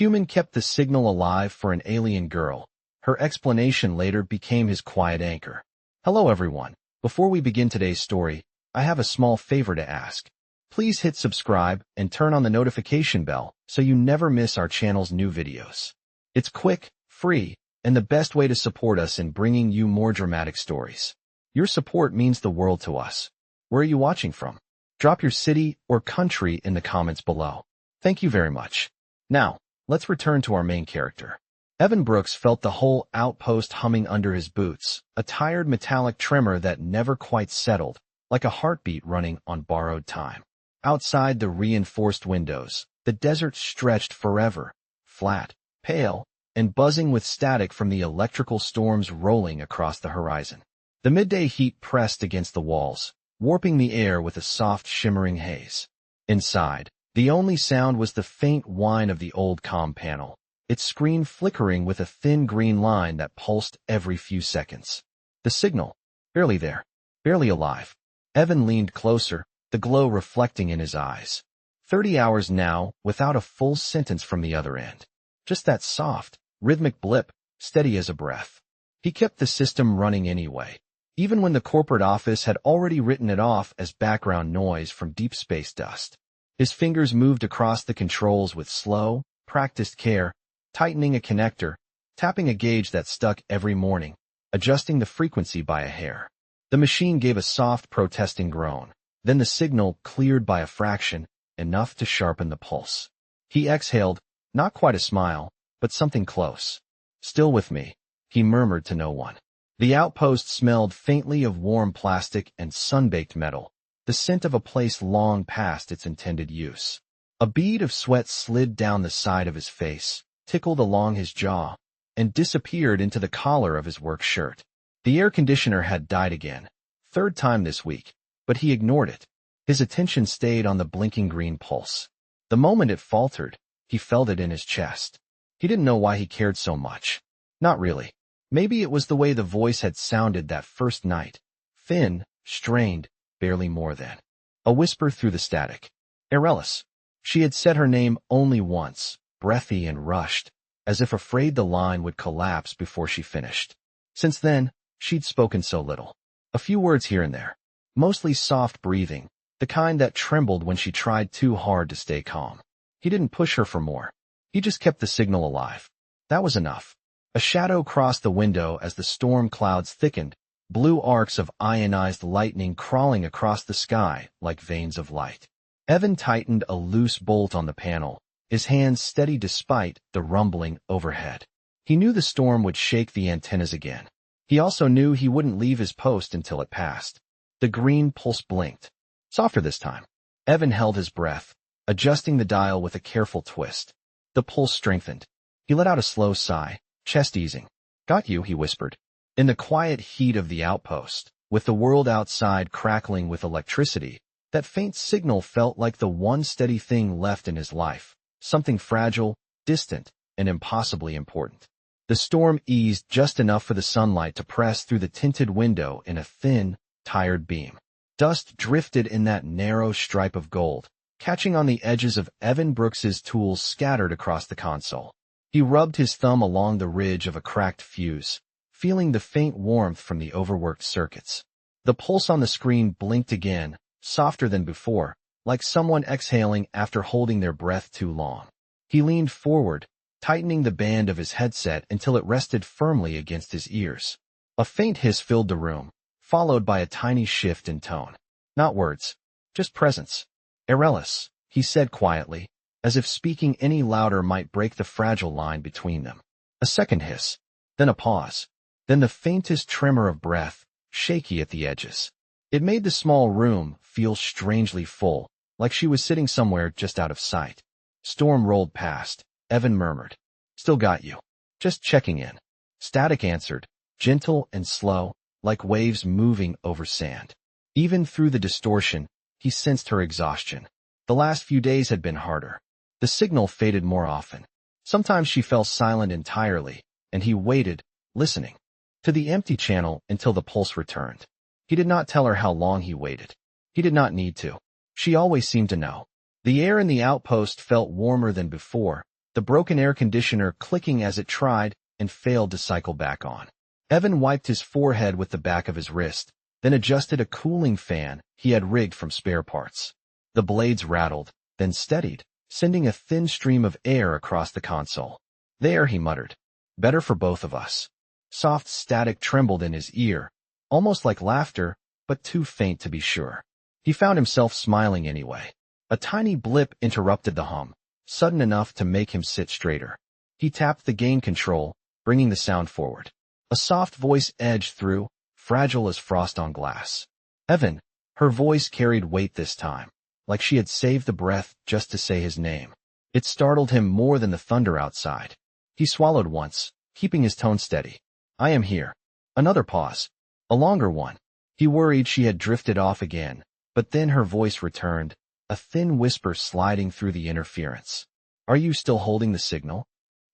Human kept the signal alive for an alien girl. Her explanation later became his quiet anchor. Hello everyone. Before we begin today's story, I have a small favor to ask. Please hit subscribe and turn on the notification bell so you never miss our channel's new videos. It's quick, free, and the best way to support us in bringing you more dramatic stories. Your support means the world to us. Where are you watching from? Drop your city or country in the comments below. Thank you very much. Now, let's return to our main character. Evan Brooks felt the whole outpost humming under his boots, a tired metallic tremor that never quite settled, like a heartbeat running on borrowed time. Outside the reinforced windows, the desert stretched forever, flat, pale, and buzzing with static from the electrical storms rolling across the horizon. The midday heat pressed against the walls, warping the air with a soft shimmering haze. Inside, the only sound was the faint whine of the old comm panel, its screen flickering with a thin green line that pulsed every few seconds. The signal, barely there, barely alive. Evan leaned closer, the glow reflecting in his eyes. 30 hours now, without a full sentence from the other end. Just that soft, rhythmic blip, steady as a breath. He kept the system running anyway, even when the corporate office had already written it off as background noise from deep space dust. His fingers moved across the controls with slow, practiced care, tightening a connector, tapping a gauge that stuck every morning, adjusting the frequency by a hair. The machine gave a soft protesting groan. Then the signal cleared by a fraction, enough to sharpen the pulse. He exhaled, not quite a smile, but something close. Still with me, he murmured to no one. The outpost smelled faintly of warm plastic and sun-baked metal, the scent of a place long past its intended use. A bead of sweat slid down the side of his face, tickled along his jaw, and disappeared into the collar of his work shirt. The air conditioner had died again, third time this week, but he ignored it. His attention stayed on the blinking green pulse. The moment it faltered, he felt it in his chest. He didn't know why he cared so much. Not really. Maybe it was the way the voice had sounded that first night. Thin, strained, barely more than. A whisper through the static. Arelis. She had said her name only once, breathy and rushed, as if afraid the line would collapse before she finished. Since then, she'd spoken so little. A few words here and there. Mostly soft breathing, the kind that trembled when she tried too hard to stay calm. He didn't push her for more. He just kept the signal alive. That was enough. A shadow crossed the window as the storm clouds thickened, blue arcs of ionized lightning crawling across the sky like veins of light. Evan tightened a loose bolt on the panel, his hands steady despite the rumbling overhead. He knew the storm would shake the antennas again. He also knew he wouldn't leave his post until it passed. The green pulse blinked. Softer this time. Evan held his breath, adjusting the dial with a careful twist. The pulse strengthened. He let out a slow sigh, chest easing. Got you, he whispered. In the quiet heat of the outpost, with the world outside crackling with electricity, that faint signal felt like the one steady thing left in his life, something fragile, distant, and impossibly important. The storm eased just enough for the sunlight to press through the tinted window in a thin, tired beam. Dust drifted in that narrow stripe of gold, catching on the edges of Evan Brooks's tools scattered across the console. He rubbed his thumb along the ridge of a cracked fuse, feeling the faint warmth from the overworked circuits. The pulse on the screen blinked again, softer than before, like someone exhaling after holding their breath too long. He leaned forward, tightening the band of his headset until it rested firmly against his ears. A faint hiss filled the room, followed by a tiny shift in tone. Not words, just presence. Arelis, he said quietly, as if speaking any louder might break the fragile line between them. A second hiss, then a pause, then the faintest tremor of breath, shaky at the edges. It made the small room feel strangely full, like she was sitting somewhere just out of sight. Storm rolled past. Evan murmured. Still got you. Just checking in. Static answered, gentle and slow, like waves moving over sand. Even through the distortion, he sensed her exhaustion. The last few days had been harder. The signal faded more often. Sometimes she fell silent entirely, and he waited, listening to the empty channel until the pulse returned. He did not tell her how long he waited. He did not need to. She always seemed to know. The air in the outpost felt warmer than before, the the broken air conditioner clicking as it tried and failed to cycle back on. Evan wiped his forehead with the back of his wrist, then adjusted a cooling fan he had rigged from spare parts. The blades rattled, then steadied, sending a thin stream of air across the console. "There," he muttered. "Better for both of us." Soft static trembled in his ear, almost like laughter, but too faint to be sure. He found himself smiling anyway. A tiny blip interrupted the hum, sudden enough to make him sit straighter. He tapped the gain control, bringing the sound forward. A soft voice edged through, fragile as frost on glass. "Evan." Her voice carried weight this time, like she had saved the breath just to say his name. It startled him more than the thunder outside. He swallowed once, keeping his tone steady. "I am here." Another pause. A longer one. He worried she had drifted off again, but then her voice returned, a thin whisper sliding through the interference. "Are you still holding the signal?"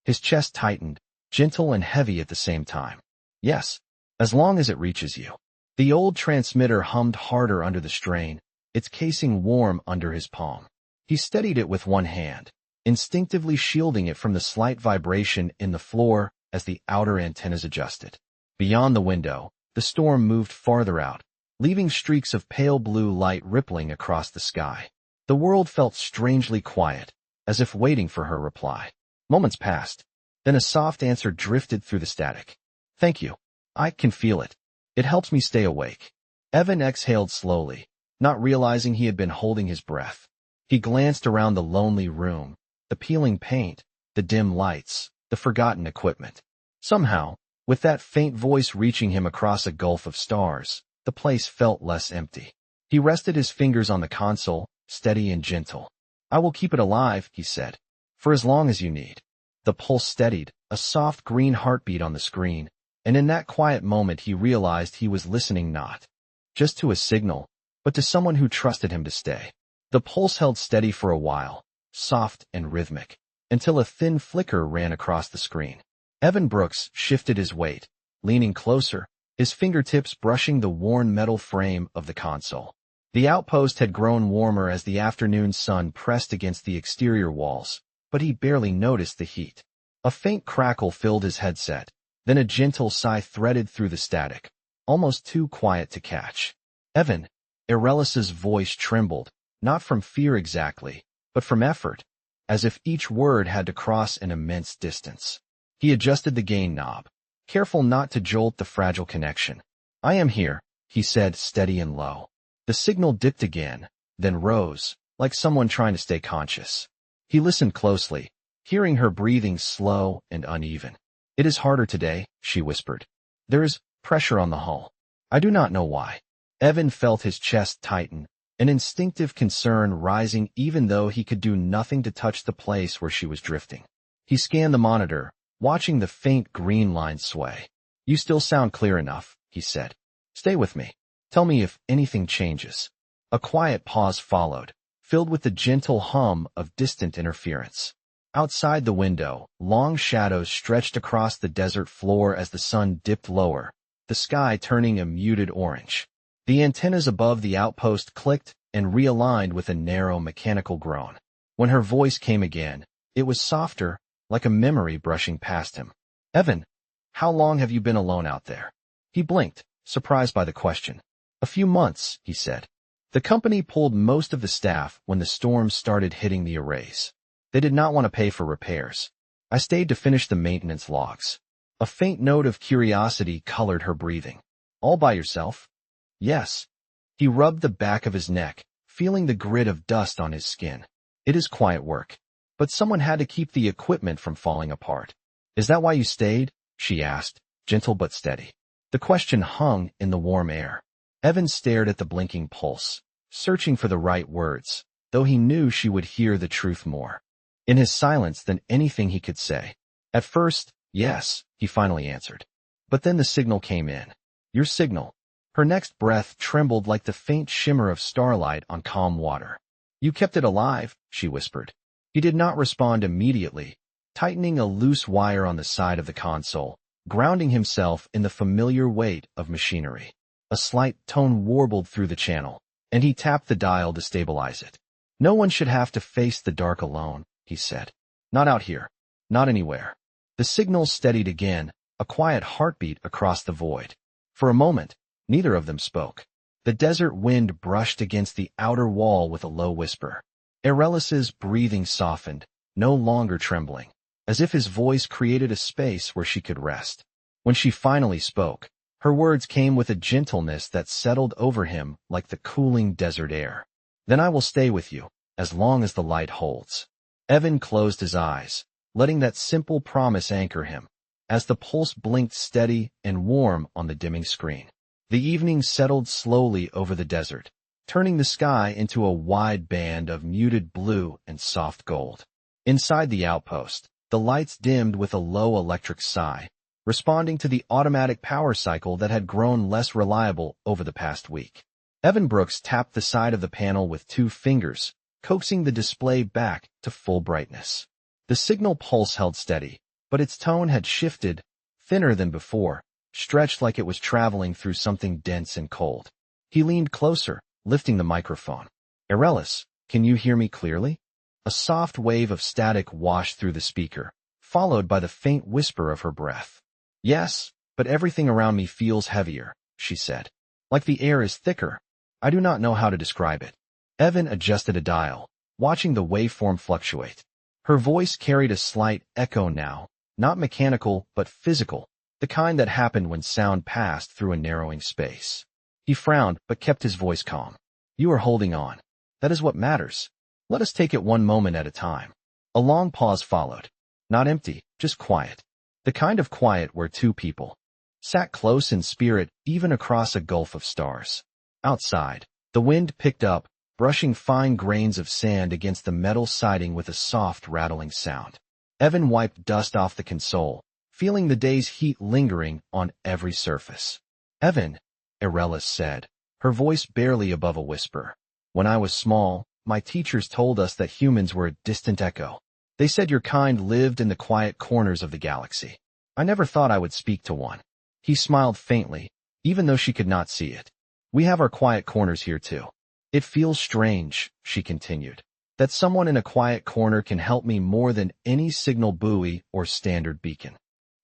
His chest tightened, gentle and heavy at the same time. "Yes, as long as it reaches you." The old transmitter hummed harder under the strain, its casing warm under his palm. He steadied it with one hand, instinctively shielding it from the slight vibration in the floor as the outer antennas adjusted. Beyond the window, the storm moved farther out, leaving streaks of pale blue light rippling across the sky. The world felt strangely quiet, as if waiting for her reply. Moments passed. Then a soft answer drifted through the static. "Thank you. I can feel it. It helps me stay awake." Evan exhaled slowly, not realizing he had been holding his breath. He glanced around the lonely room, the peeling paint, the dim lights, the forgotten equipment. Somehow, with that faint voice reaching him across a gulf of stars, the place felt less empty. He rested his fingers on the console, steady and gentle. "I will keep it alive," he said, "for as long as you need." The pulse steadied, a soft green heartbeat on the screen, and in that quiet moment he realized he was listening not just to a signal, but to someone who trusted him to stay. The pulse held steady for a while, soft and rhythmic, until a thin flicker ran across the screen. Evan Brooks shifted his weight, leaning closer, his fingertips brushing the worn metal frame of the console. The outpost had grown warmer as the afternoon sun pressed against the exterior walls, but he barely noticed the heat. A faint crackle filled his headset, then a gentle sigh threaded through the static, almost too quiet to catch. "Evan." Arelis's voice trembled, not from fear exactly, but from effort, as if each word had to cross an immense distance. He adjusted the gain knob, careful not to jolt the fragile connection. "I am here," he said, steady and low. The signal dipped again, then rose, like someone trying to stay conscious. He listened closely, hearing her breathing slow and uneven. "It is harder today," she whispered. "There is pressure on the hull. I do not know why." Evan felt his chest tighten, an instinctive concern rising even though he could do nothing to touch the place where she was drifting. He scanned the monitor, watching the faint green line sway. "You still sound clear enough," he said. "Stay with me. Tell me if anything changes." A quiet pause followed, filled with the gentle hum of distant interference. Outside the window, long shadows stretched across the desert floor as the sun dipped lower, the sky turning a muted orange. The antennas above the outpost clicked and realigned with a narrow mechanical groan. When her voice came again, it was softer, like a memory brushing past him. "Evan, how long have you been alone out there?" He blinked, surprised by the question. "A few months," he said. "The company pulled most of the staff when the storms started hitting the arrays. They did not want to pay for repairs. I stayed to finish the maintenance logs." A faint note of curiosity colored her breathing. "All by yourself?" "Yes." He rubbed the back of his neck, feeling the grit of dust on his skin. "It is quiet work. But someone had to keep the equipment from falling apart." "Is that why you stayed?" she asked, gentle but steady. The question hung in the warm air. Evan stared at the blinking pulse, searching for the right words, though he knew she would hear the truth more in his silence than anything he could say. "At first, yes," he finally answered. "But then the signal came in." "Your signal?" Her next breath trembled like the faint shimmer of starlight on calm water. "You kept it alive," she whispered. He did not respond immediately, tightening a loose wire on the side of the console, grounding himself in the familiar weight of machinery. A slight tone warbled through the channel, and he tapped the dial to stabilize it. "No one should have to face the dark alone," he said. "Not out here." Not anywhere. The signal steadied again, a quiet heartbeat across the void. For a moment, neither of them spoke. The desert wind brushed against the outer wall with a low whisper. Arelis's breathing softened, no longer trembling, as if his voice created a space where she could rest. When she finally spoke, her words came with a gentleness that settled over him like the cooling desert air. Then I will stay with you, as long as the light holds. Evan closed his eyes, letting that simple promise anchor him, as the pulse blinked steady and warm on the dimming screen. The evening settled slowly over the desert, turning the sky into a wide band of muted blue and soft gold. Inside the outpost, the lights dimmed with a low electric sigh, responding to the automatic power cycle that had grown less reliable over the past week. Evan Brooks tapped the side of the panel with 2 fingers, coaxing the display back to full brightness. The signal pulse held steady, but its tone had shifted, thinner than before, stretched like it was traveling through something dense and cold. He leaned closer, lifting the microphone. "Arelis, can you hear me clearly?" A soft wave of static washed through the speaker, followed by the faint whisper of her breath. "Yes, but everything around me feels heavier," she said. "Like the air is thicker. I do not know how to describe it." Evan adjusted a dial, watching the waveform fluctuate. Her voice carried a slight echo now, not mechanical but physical, the kind that happened when sound passed through a narrowing space. He frowned but kept his voice calm. "You are holding on. That is what matters. Let us take it one moment at a time." A long pause followed. Not empty, just quiet. The kind of quiet where 2 people sat close in spirit even across a gulf of stars. Outside, the wind picked up, brushing fine grains of sand against the metal siding with a soft rattling sound. Evan wiped dust off the console, feeling the day's heat lingering on every surface. "Evan," Arelis said, her voice barely above a whisper. "When I was small, my teachers told us that humans were a distant echo. They said your kind lived in the quiet corners of the galaxy. I never thought I would speak to one." He smiled faintly, even though she could not see it. "We have our quiet corners here too. It feels strange," she continued, "that someone in a quiet corner can help me more than any signal buoy or standard beacon."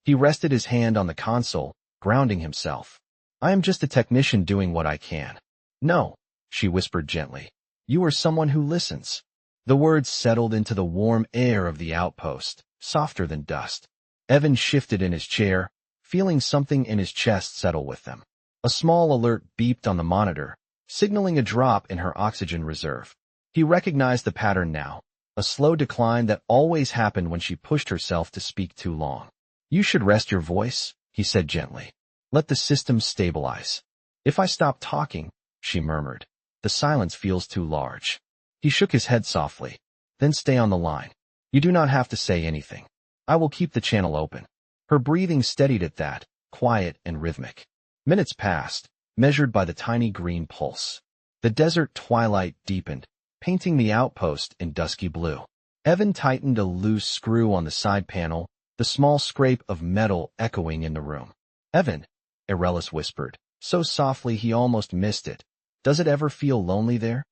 He rested his hand on the console, grounding himself. "I am just a technician doing what I can." "No," she whispered gently. "You are someone who listens." The words settled into the warm air of the outpost, softer than dust. Evan shifted in his chair, feeling something in his chest settle with them. A small alert beeped on the monitor, signaling a drop in her oxygen reserve. He recognized the pattern now, a slow decline that always happened when she pushed herself to speak too long. "You should rest your voice," he said gently. "Let the system stabilize." "If I stop talking," she murmured, "the silence feels too large." He shook his head softly. "Then stay on the line. You do not have to say anything. I will keep the channel open." Her breathing steadied at that, quiet and rhythmic. Minutes passed, measured by the tiny green pulse. The desert twilight deepened, painting the outpost in dusky blue. Evan tightened a loose screw on the side panel, the small scrape of metal echoing in the room. "Evan," Arelis whispered, so softly he almost missed it. "Does it ever feel lonely there?"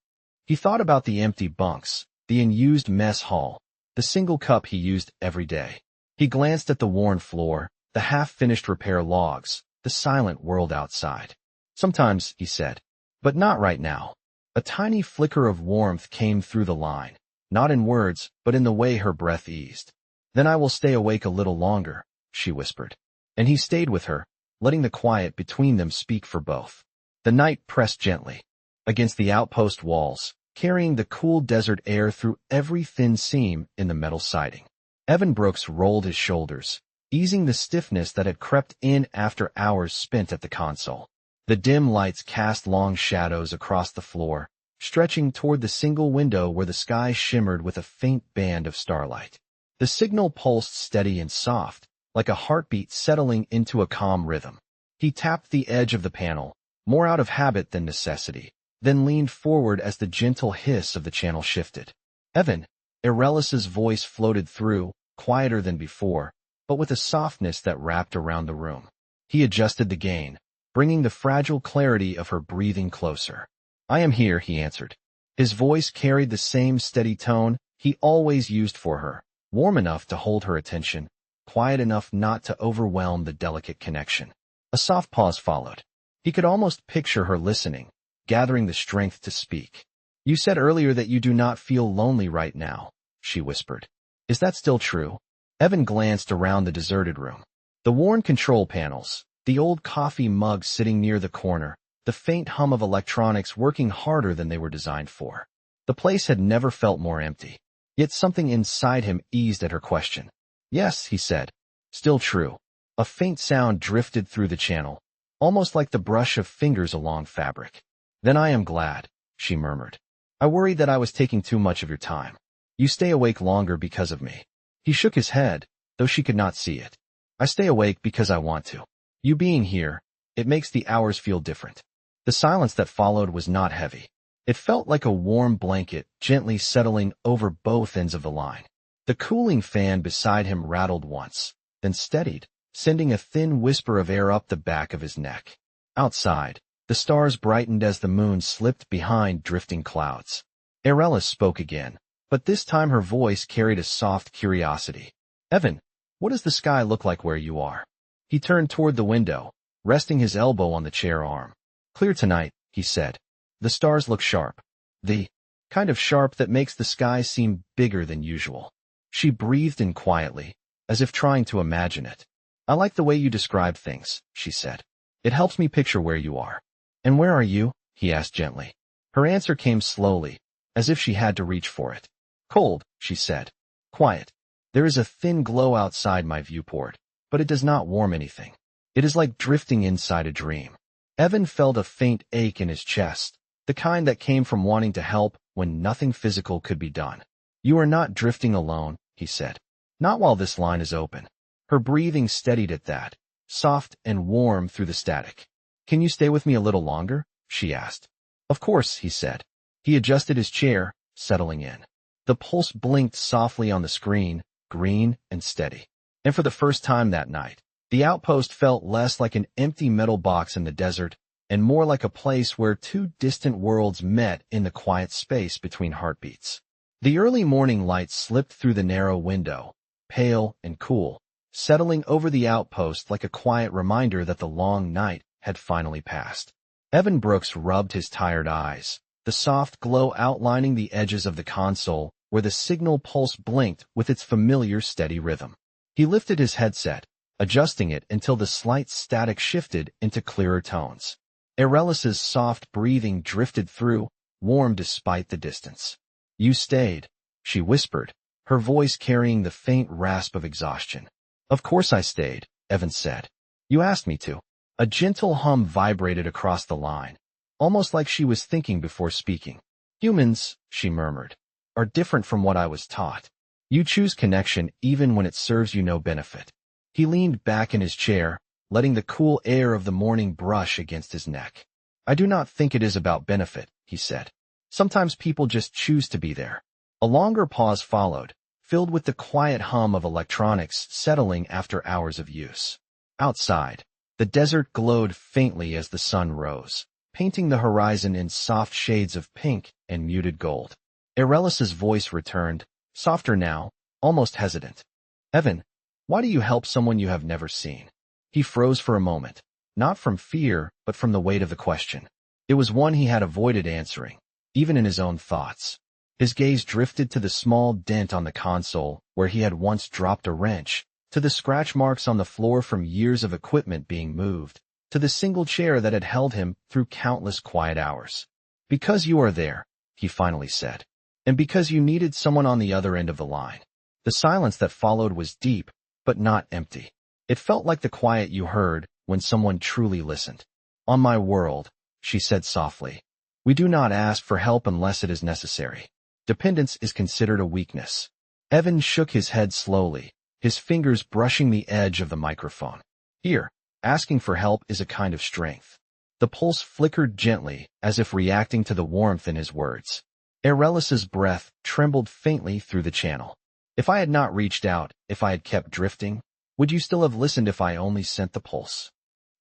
He thought about the empty bunks, the unused mess hall, the single cup he used every day. He glanced at the worn floor, the half-finished repair logs, the silent world outside. "Sometimes," he said, "but not right now." A tiny flicker of warmth came through the line, not in words, but in the way her breath eased. "Then I will stay awake a little longer," she whispered. And he stayed with her, letting the quiet between them speak for both. The night pressed gently against the outpost walls, carrying the cool desert air through every thin seam in the metal siding. Evan Brooks rolled his shoulders, easing the stiffness that had crept in after hours spent at the console. The dim lights cast long shadows across the floor, stretching toward the single window where the sky shimmered with a faint band of starlight. The signal pulsed steady and soft, like a heartbeat settling into a calm rhythm. He tapped the edge of the panel, more out of habit than necessity, then leaned forward as the gentle hiss of the channel shifted. "Evan," Arelis's voice floated through, quieter than before, but with a softness that wrapped around the room. He adjusted the gain, bringing the fragile clarity of her breathing closer. "I am here," he answered. His voice carried the same steady tone he always used for her, warm enough to hold her attention, quiet enough not to overwhelm the delicate connection. A soft pause followed. He could almost picture her listening, gathering the strength to speak. "You said earlier that you do not feel lonely right now," she whispered. "Is that still true?" Evan glanced around the deserted room. The worn control panels, the old coffee mug sitting near the corner, the faint hum of electronics working harder than they were designed for. The place had never felt more empty. Yet something inside him eased at her question. "Yes," he said. "Still true." A faint sound drifted through the channel, almost like the brush of fingers along fabric. "Then I am glad," she murmured. "I worried that I was taking too much of your time. You stay awake longer because of me." He shook his head, though she could not see it. "I stay awake because I want to. You being here, it makes the hours feel different." The silence that followed was not heavy. It felt like a warm blanket gently settling over both ends of the line. The cooling fan beside him rattled once, then steadied, sending a thin whisper of air up the back of his neck. Outside, the stars brightened as the moon slipped behind drifting clouds. Arella spoke again, but this time her voice carried a soft curiosity. "Evan, what does the sky look like where you are?" He turned toward the window, resting his elbow on the chair arm. "Clear tonight," he said. "The stars look sharp. The kind of sharp that makes the sky seem bigger than usual." She breathed in quietly, as if trying to imagine it. "I like the way you describe things," she said. "It helps me picture where you are." "And where are you?" he asked gently. Her answer came slowly, as if she had to reach for it. "Cold," she said. "Quiet. There is a thin glow outside my viewport, but it does not warm anything. It is like drifting inside a dream." Evan felt a faint ache in his chest, the kind that came from wanting to help when nothing physical could be done. "You are not drifting alone," he said. "Not while this line is open." Her breathing steadied at that, soft and warm through the static. "Can you stay with me a little longer?" she asked. "Of course," he said. He adjusted his chair, settling in. The pulse blinked softly on the screen, green and steady. And for the first time that night, the outpost felt less like an empty metal box in the desert and more like a place where two distant worlds met in the quiet space between heartbeats. The early morning light slipped through the narrow window, pale and cool, settling over the outpost like a quiet reminder that the long night had finally passed. Evan Brooks rubbed his tired eyes, the soft glow outlining the edges of the console where the signal pulse blinked with its familiar steady rhythm. He lifted his headset, adjusting it until the slight static shifted into clearer tones. Arelis's soft breathing drifted through, warm despite the distance. "You stayed," she whispered, her voice carrying the faint rasp of exhaustion. "Of course I stayed," Evan said. "You asked me to." A gentle hum vibrated across the line, almost like she was thinking before speaking. "Humans," she murmured, "are different from what I was taught. You choose connection even when it serves you no benefit." He leaned back in his chair, letting the cool air of the morning brush against his neck. "I do not think it is about benefit," he said. "Sometimes people just choose to be there." A longer pause followed, filled with the quiet hum of electronics settling after hours of use. Outside, the desert glowed faintly as the sun rose, painting the horizon in soft shades of pink and muted gold. Arelis's voice returned, softer now, almost hesitant. "Evan, why do you help someone you have never seen?" He froze for a moment, not from fear, but from the weight of the question. It was one he had avoided answering, even in his own thoughts. His gaze drifted to the small dent on the console where he had once dropped a wrench, to the scratch marks on the floor from years of equipment being moved, to the single chair that had held him through countless quiet hours. "Because you are there," he finally said, "and because you needed someone on the other end of the line." The silence that followed was deep, but not empty. It felt like the quiet you heard when someone truly listened. "On my world," she said softly, "we do not ask for help unless it is necessary. Dependence is considered a weakness." Evan shook his head slowly, his fingers brushing the edge of the microphone. "Here, asking for help is a kind of strength." The pulse flickered gently, as if reacting to the warmth in his words. Arelis's breath trembled faintly through the channel. "If I had not reached out, if I had kept drifting, would you still have listened if I only sent the pulse?"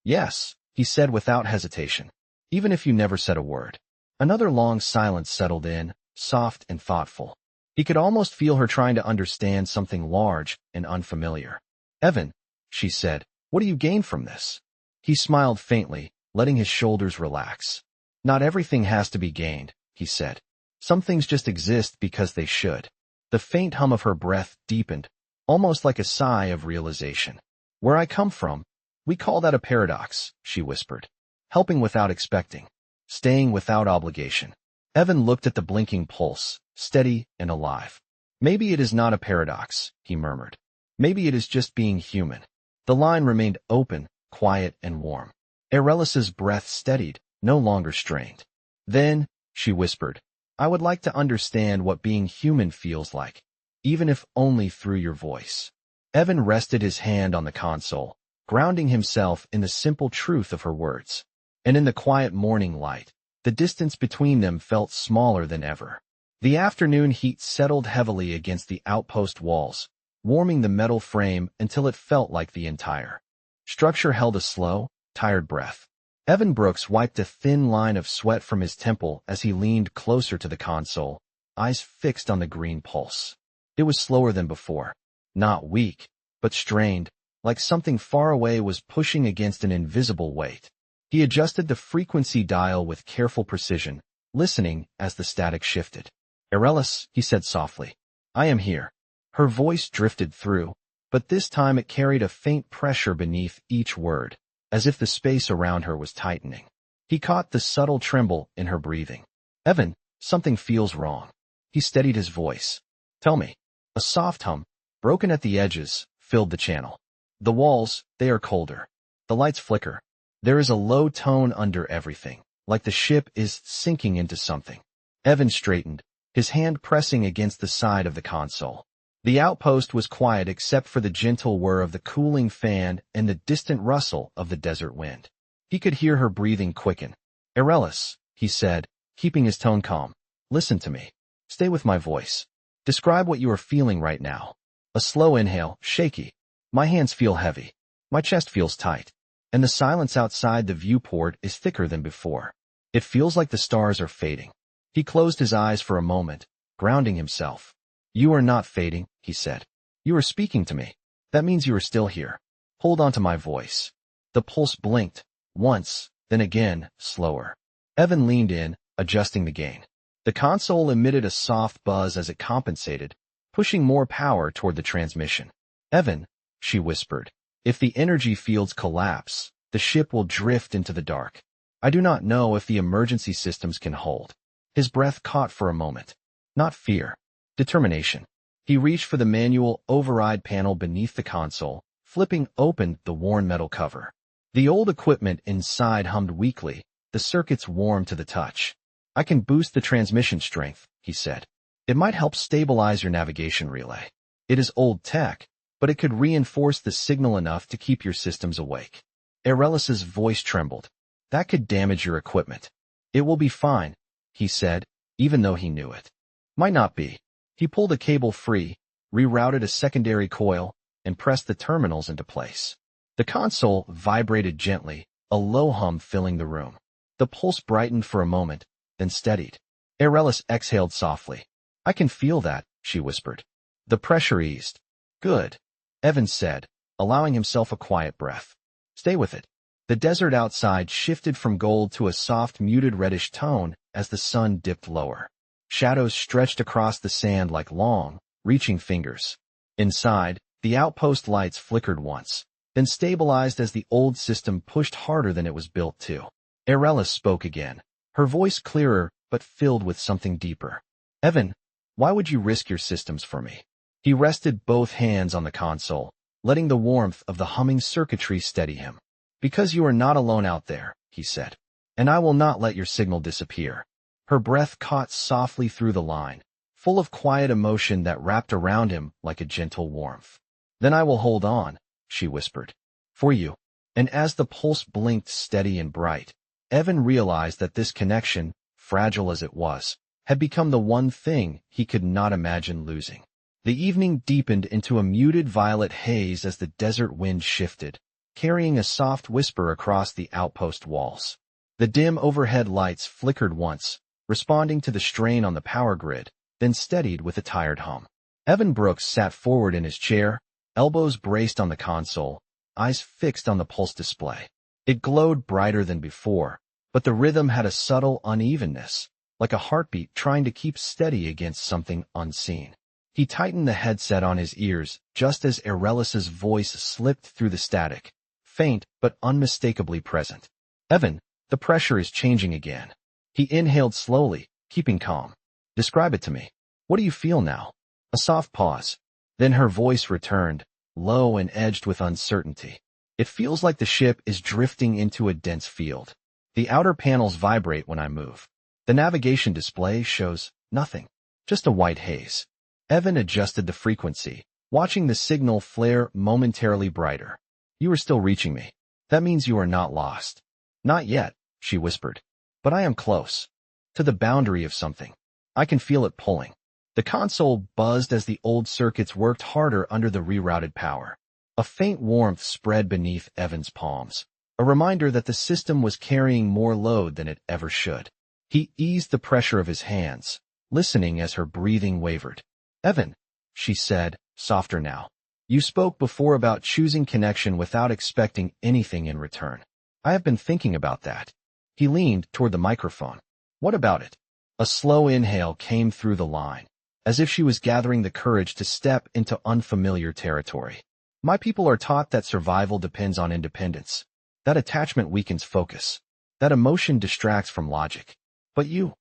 "Yes," he said without hesitation, "even if you never said a word." Another long silence settled in, soft and thoughtful. He could almost feel her trying to understand something large and unfamiliar. "Evan," she said, "what do you gain from this?" He smiled faintly, letting his shoulders relax. "Not everything has to be gained," he said. "Some things just exist because they should." The faint hum of her breath deepened, almost like a sigh of realization. "Where I come from, we call that a paradox," she whispered. "Helping without expecting. Staying without obligation." Evan looked at the blinking pulse, steady and alive. "Maybe it is not a paradox," he murmured. "Maybe it is just being human." The line remained open, quiet and warm. Arelis's breath steadied, no longer strained. "Then," she whispered, "I would like to understand what being human feels like, even if only through your voice." Evan rested his hand on the console, grounding himself in the simple truth of her words. And in the quiet morning light, the distance between them felt smaller than ever. The afternoon heat settled heavily against the outpost walls, warming the metal frame until it felt like the entire structure held a slow, tired breath. Evan Brooks wiped a thin line of sweat from his temple as he leaned closer to the console, eyes fixed on the green pulse. It was slower than before. Not weak, but strained, like something far away was pushing against an invisible weight. He adjusted the frequency dial with careful precision, listening as the static shifted. "Arelis," he said softly, "I am here." Her voice drifted through, but this time it carried a faint pressure beneath each word, as if the space around her was tightening. He caught the subtle tremble in her breathing. "Evan, something feels wrong." He steadied his voice. "Tell me." A soft hum, broken at the edges, filled the channel. "The walls, they are colder. The lights flicker. There is a low tone under everything, like the ship is sinking into something." Evan straightened, his hand pressing against the side of the console. The outpost was quiet except for the gentle whir of the cooling fan and the distant rustle of the desert wind. He could hear her breathing quicken. "Arelis," he said, keeping his tone calm, "listen to me. Stay with my voice. Describe what you are feeling right now." A slow inhale, shaky. "My hands feel heavy. My chest feels tight. And the silence outside the viewport is thicker than before. It feels like the stars are fading." He closed his eyes for a moment, grounding himself. "You are not fading," he said. "You are speaking to me. That means you are still here. Hold on to my voice." The pulse blinked, once, then again, slower. Evan leaned in, adjusting the gain. The console emitted a soft buzz as it compensated, pushing more power toward the transmission. "Evan," she whispered, "if the energy fields collapse, the ship will drift into the dark. I do not know if the emergency systems can hold." His breath caught for a moment. Not fear. Determination. He reached for the manual override panel beneath the console, flipping open the worn metal cover. The old equipment inside hummed weakly, the circuits warm to the touch. "I can boost the transmission strength," he said. "It might help stabilize your navigation relay. It is old tech, but it could reinforce the signal enough to keep your systems awake." Arelis's voice trembled. "That could damage your equipment." "It will be fine," he said, even though he knew it. Might not be. He pulled a cable free, rerouted a secondary coil, and pressed the terminals into place. The console vibrated gently, a low hum filling the room. The pulse brightened for a moment, then steadied. Arelis exhaled softly. "I can feel that," she whispered. The pressure eased. "Good," Evan said, allowing himself a quiet breath. "Stay with it." The desert outside shifted from gold to a soft, muted reddish tone as the sun dipped lower. Shadows stretched across the sand like long, reaching fingers. Inside, the outpost lights flickered once, then stabilized as the old system pushed harder than it was built to. Arelis spoke again, her voice clearer but filled with something deeper. "Evan, why would you risk your systems for me?" He rested both hands on the console, letting the warmth of the humming circuitry steady him. "Because you are not alone out there," he said. "And I will not let your signal disappear." Her breath caught softly through the line, full of quiet emotion that wrapped around him like a gentle warmth. "Then I will hold on," she whispered. "For you." And as the pulse blinked steady and bright, Evan realized that this connection, fragile as it was, had become the one thing he could not imagine losing. The evening deepened into a muted violet haze as the desert wind shifted, carrying a soft whisper across the outpost walls. The dim overhead lights flickered once, responding to the strain on the power grid, then steadied with a tired hum. Evan Brooks sat forward in his chair, elbows braced on the console, eyes fixed on the pulse display. It glowed brighter than before, but the rhythm had a subtle unevenness, like a heartbeat trying to keep steady against something unseen. He tightened the headset on his ears just as Arelis's voice slipped through the static, faint but unmistakably present. Evan, the pressure is changing again. He inhaled slowly, keeping calm. Describe it to me. What do you feel now? A soft pause. Then her voice returned, low and edged with uncertainty. It feels like the ship is drifting into a dense field. The outer panels vibrate when I move. The navigation display shows nothing, just a white haze. Evan adjusted the frequency, watching the signal flare momentarily brighter. You are still reaching me. That means you are not lost. Not yet, she whispered. But I am close. To the boundary of something. I can feel it pulling. The console buzzed as the old circuits worked harder under the rerouted power. A faint warmth spread beneath Evan's palms, a reminder that the system was carrying more load than it ever should. He eased the pressure of his hands, listening as her breathing wavered. Evan, she said, softer now. You spoke before about choosing connection without expecting anything in return. I have been thinking about that. He leaned toward the microphone. What about it? A slow inhale came through the line, as if she was gathering the courage to step into unfamiliar territory. My people are taught that survival depends on independence. That attachment weakens focus. That emotion distracts from logic. But you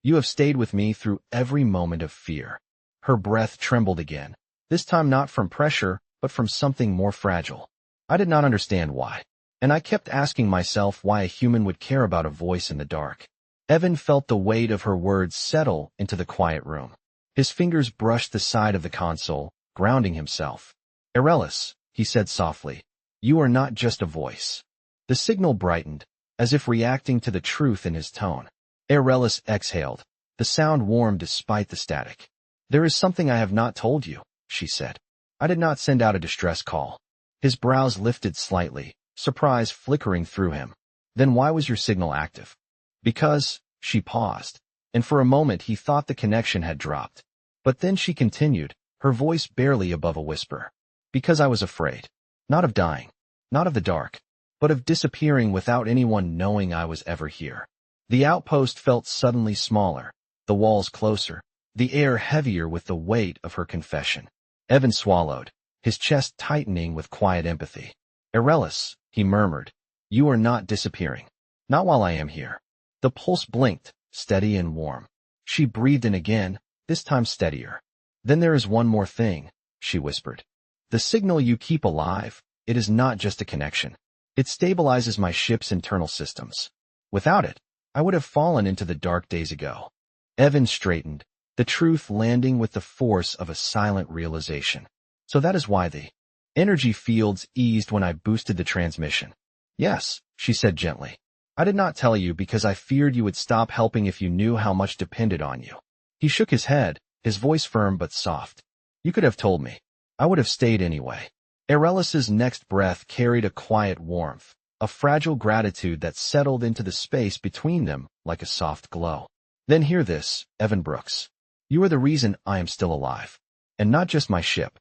have stayed with me through every moment of fear. Her breath trembled again, this time not from pressure, but from something more fragile. I did not understand why, and I kept asking myself why a human would care about a voice in the dark. Evan felt the weight of her words settle into the quiet room. His fingers brushed the side of the console, grounding himself. Arelis, he said softly, you are not just a voice. The signal brightened, as if reacting to the truth in his tone. Arelis exhaled. The sound warmed despite the static. There is something I have not told you, she said. I did not send out a distress call. His brows lifted slightly, surprise flickering through him. Then why was your signal active? Because, she paused, and for a moment he thought the connection had dropped. But then she continued, her voice barely above a whisper. Because I was afraid. Not of dying. Not of the dark. But of disappearing without anyone knowing I was ever here. The outpost felt suddenly smaller, the walls closer, the air heavier with the weight of her confession. Evan swallowed, his chest tightening with quiet empathy. Arelis, he murmured, you are not disappearing. Not while I am here. The pulse blinked, steady and warm. She breathed in again, this time steadier. Then there is one more thing, she whispered. The signal you keep alive, it is not just a connection. It stabilizes my ship's internal systems. Without it, I would have fallen into the dark days ago. Evan straightened, the truth landing with the force of a silent realization. So that is why the energy fields eased when I boosted the transmission. Yes, she said gently. I did not tell you because I feared you would stop helping if you knew how much depended on you. He shook his head, his voice firm but soft. You could have told me. I would have stayed anyway. Arelis's next breath carried a quiet warmth, a fragile gratitude that settled into the space between them like a soft glow. Then hear this, Evan Brooks. You are the reason I am still alive. And not just my ship.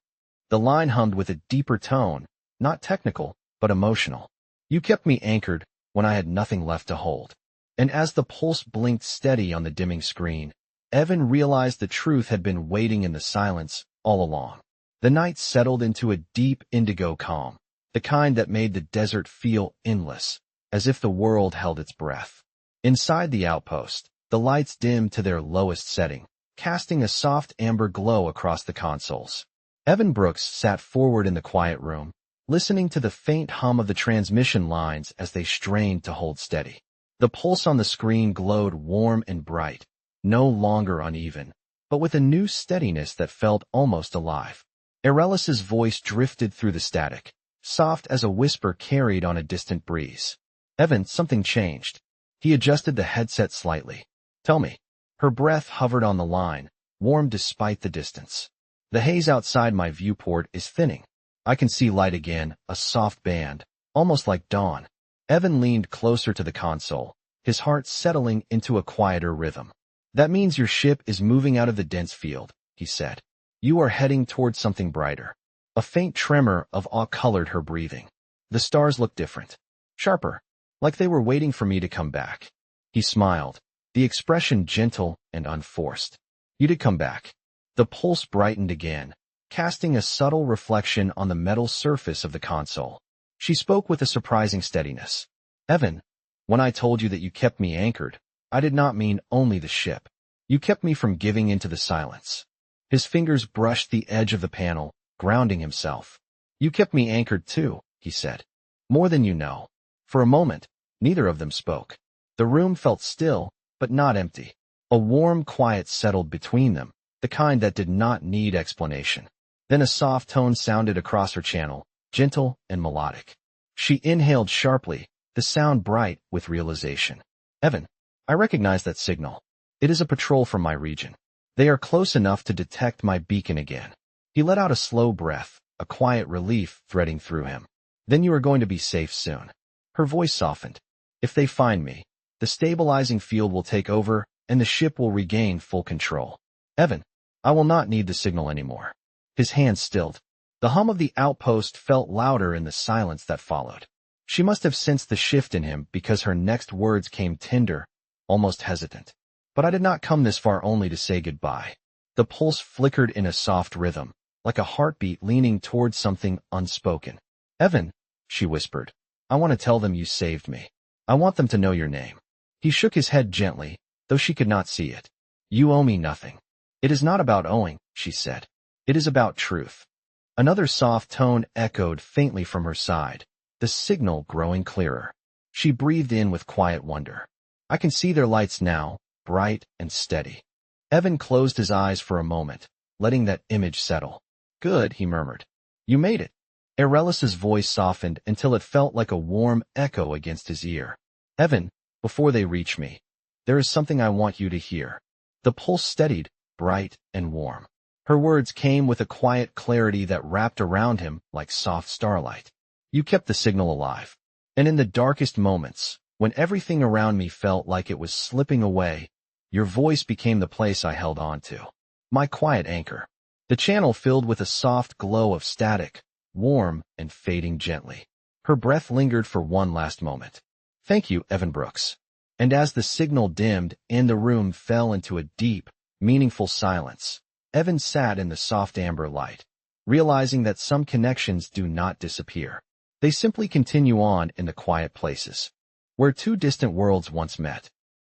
The line hummed with a deeper tone, not technical, but emotional. You kept me anchored when I had nothing left to hold. And as the pulse blinked steady on the dimming screen, Evan realized the truth had been waiting in the silence all along. The night settled into a deep indigo calm, the kind that made the desert feel endless, as if the world held its breath. Inside the outpost, the lights dimmed to their lowest setting, casting a soft amber glow across the consoles. Evan Brooks sat forward in the quiet room, listening to the faint hum of the transmission lines as they strained to hold steady. The pulse on the screen glowed warm and bright, no longer uneven, but with a new steadiness that felt almost alive. Arelis's voice drifted through the static, soft as a whisper carried on a distant breeze. Evan, something changed. He adjusted the headset slightly. Tell me. Her breath hovered on the line, warm despite the distance. The haze outside my viewport is thinning. I can see light again, a soft band, almost like dawn. Evan leaned closer to the console, his heart settling into a quieter rhythm. That means your ship is moving out of the dense field, he said. You are heading towards something brighter. A faint tremor of awe colored her breathing. The stars looked different. Sharper. Like they were waiting for me to come back. He smiled, the expression gentle and unforced. You did come back. The pulse brightened again, casting a subtle reflection on the metal surface of the console. She spoke with a surprising steadiness. Evan, when I told you that you kept me anchored, I did not mean only the ship. You kept me from giving into the silence. His fingers brushed the edge of the panel, grounding himself. You kept me anchored too, he said. More than you know. For a moment, neither of them spoke. The room felt still, but not empty. A warm quiet settled between them, the kind that did not need explanation. Then a soft tone sounded across her channel, gentle and melodic. She inhaled sharply, the sound bright with realization. Evan, I recognize that signal. It is a patrol from my region. They are close enough to detect my beacon again. He let out a slow breath, a quiet relief threading through him. Then you are going to be safe soon. Her voice softened. If they find me, the stabilizing field will take over and the ship will regain full control. Evan, I will not need the signal anymore. His hands stilled. The hum of the outpost felt louder in the silence that followed. She must have sensed the shift in him because her next words came tender, almost hesitant. But I did not come this far only to say goodbye. The pulse flickered in a soft rhythm, like a heartbeat leaning towards something unspoken. Evan, she whispered, I want to tell them you saved me. I want them to know your name. He shook his head gently, though she could not see it. You owe me nothing. It is not about owing, she said. It is about truth. Another soft tone echoed faintly from her side, the signal growing clearer. She breathed in with quiet wonder. I can see their lights now, bright and steady. Evan closed his eyes for a moment, letting that image settle. Good, he murmured. You made it. Arelis's voice softened until it felt like a warm echo against his ear. Evan, before they reach me, there is something I want you to hear. The pulse steadied, bright and warm. Her words came with a quiet clarity that wrapped around him like soft starlight. You kept the signal alive. And in the darkest moments, when everything around me felt like it was slipping away, your voice became the place I held on to. My quiet anchor. The channel filled with a soft glow of static, warm and fading gently. Her breath lingered for one last moment. Thank you, Evan Brooks. And as the signal dimmed and the room fell into a deep, meaningful silence, Evan sat in the soft amber light, realizing that some connections do not disappear. They simply continue on in the quiet places, where two distant worlds once met.